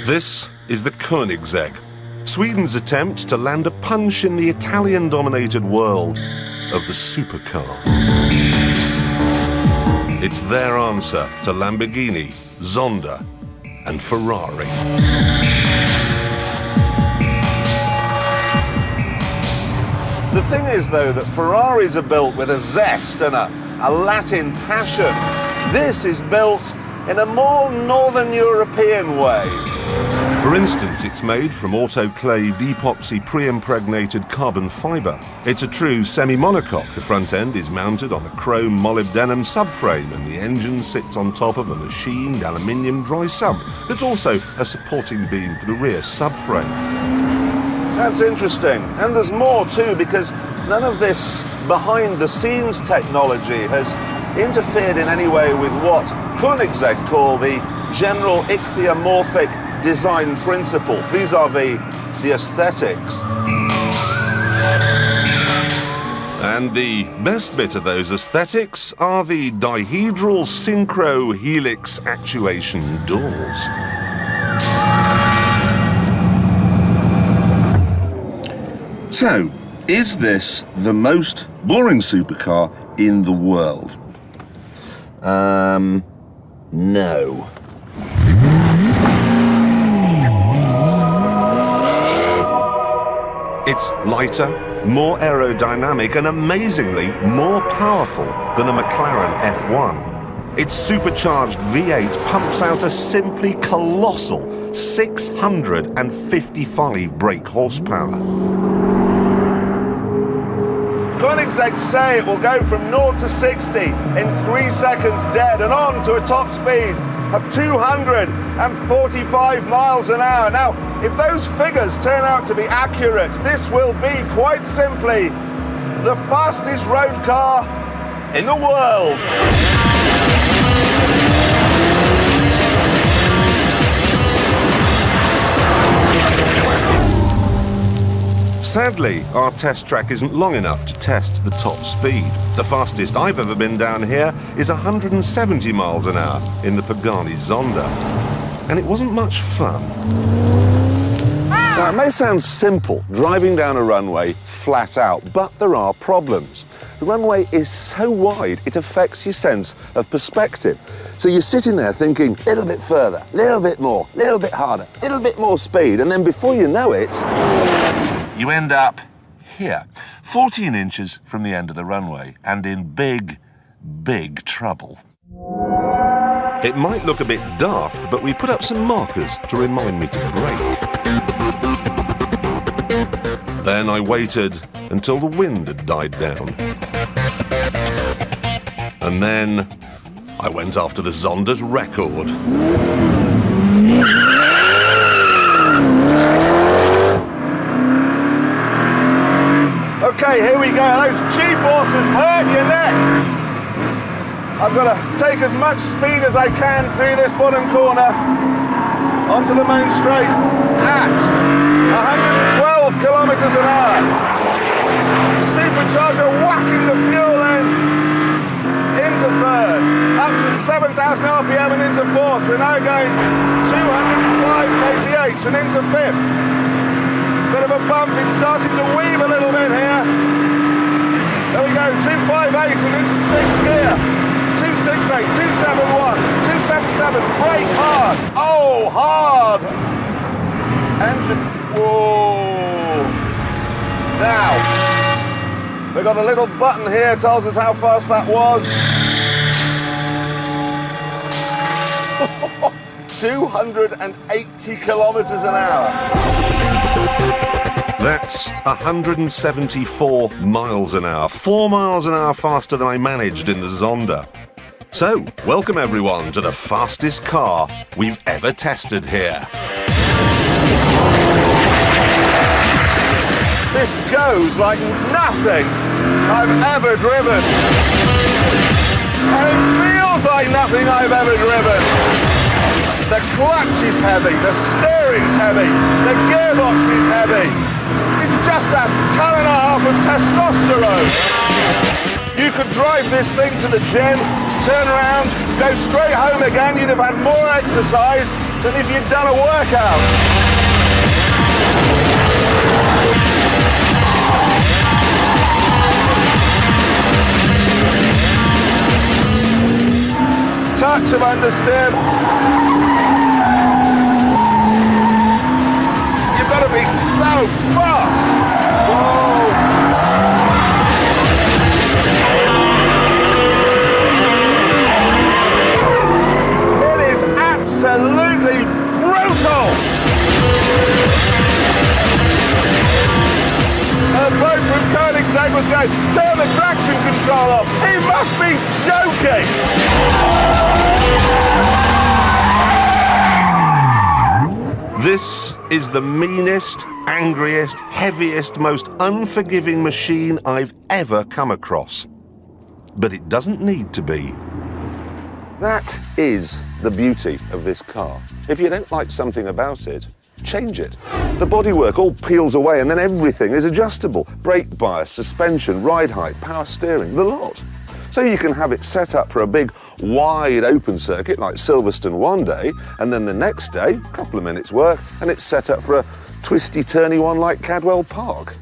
This is the Koenigsegg, Sweden's attempt to land a punch in the Italian-dominated world of the supercar. It's their answer to Lamborghini, Zonda, and Ferrari. The thing is, though, that Ferraris are built with a zest and a Latin passion. This is built in a more Northern European way. For instance, it's made from autoclaved epoxy pre-impregnated carbon fibre. It's a true semi-monocoque. The front end is mounted on a chrome molybdenum subframe and the engine sits on top of a machined aluminium dry sub that's also a supporting beam for the rear subframe. That's interesting. And there's more too, because none of this behind-the-scenes technology has interfered in any way with what Koenigsegg call the general ichthyomorphic design principle, vis-a-vis the aesthetics. And the best bit of those aesthetics are the dihedral synchro helix actuation doors. So, is this the most boring supercar in the world? No. It's lighter, more aerodynamic, and amazingly more powerful than a McLaren F1. Its supercharged V8 pumps out a simply colossal 655 brake horsepower. Koenigsegg say it will go from 0 to 60 in 3 seconds dead and on to a top speed of 245 miles an hour. Now, if those figures turn out to be accurate, this will be quite simply the fastest road car in the world. Sadly, our test track isn't long enough to test the top speed. The fastest I've ever been down here is 170 miles an hour in the Pagani Zonda. And it wasn't much fun. Now, it may sound simple, driving down a runway flat out, but there are problems. The runway is so wide, it affects your sense of perspective. So you're sitting there thinking, a little bit further, a little bit more, a little bit harder, a little bit more speed, and then before you know it, you end up here, 14 inches from the end of the runway, and in big, big trouble. It might look a bit daft, but we put up some markers to remind me to brake. Then I waited until the wind had died down. And then I went after the Zonda's record. Okay, here we go. Those G-forces hurt your neck. I've got to take as much speed as I can through this bottom corner onto the main straight at 112 kilometers an hour. Supercharger whacking the fuel in into third, up to 7,000 RPM and into fourth. We're now going 205 kph and into fifth. Bit of a bump, it's starting to weave a little bit here. There we go, 258 and into sixth gear. 268, 271, 277, brake hard. Oh, hard. Engine, whoa. Now, we've got a little button here, tells us how fast that was. 280 kilometers an hour. That's 174 miles an hour, 4 miles an hour faster than I managed in the Zonda. So, welcome everyone to the fastest car we've ever tested here. This goes like nothing I've ever driven. And it feels like nothing I've ever driven. The clutch is heavy, the steering's heavy, the gearbox is heavy. It's just a ton and a half of testosterone. You could drive this thing to the gym, turn around, Go straight home again, you'd have had more exercise than if you'd done a workout. Touch of understeer. You've got to be so fast. Whoa. It is absolutely brutal. A bloke from Koenigsegg was going, turn the traction control off. He must be joking. This is the meanest, angriest, heaviest, most unforgiving machine I've ever come across. But it doesn't need to be. That is the beauty of this car. If you don't like something about it, change it. The bodywork all peels away and then everything is adjustable. Brake bias, suspension, ride height, power steering, the lot. So you can have it set up for a big, wide open circuit like Silverstone one day, and then the next day, a couple of minutes work, and it's set up for a twisty, turny one like Cadwell Park.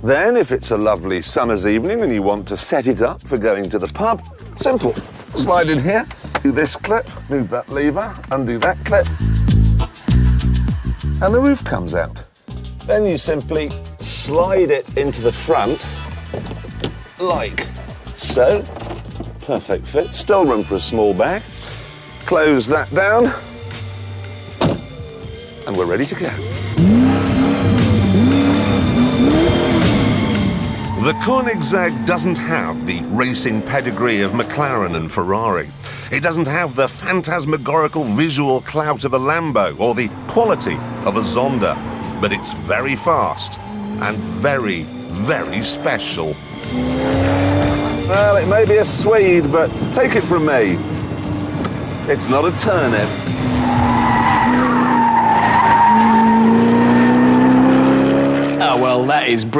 Then, if it's a lovely summer's evening and you want to set it up for going to the pub, simple. Slide in here, do this clip, move that lever, undo that clip, and the roof comes out. Then you simply slide it into the front, like so. Perfect fit, still room for a small bag. Close that down, and we're ready to go. The Koenigsegg doesn't have the racing pedigree of McLaren and Ferrari. It doesn't have the phantasmagorical visual clout of a Lambo or the quality of a Zonda, but it's very fast and very, very special. Well, it may be a Swede, but take it from me, it's not a turnip. Oh, well, that is brilliant.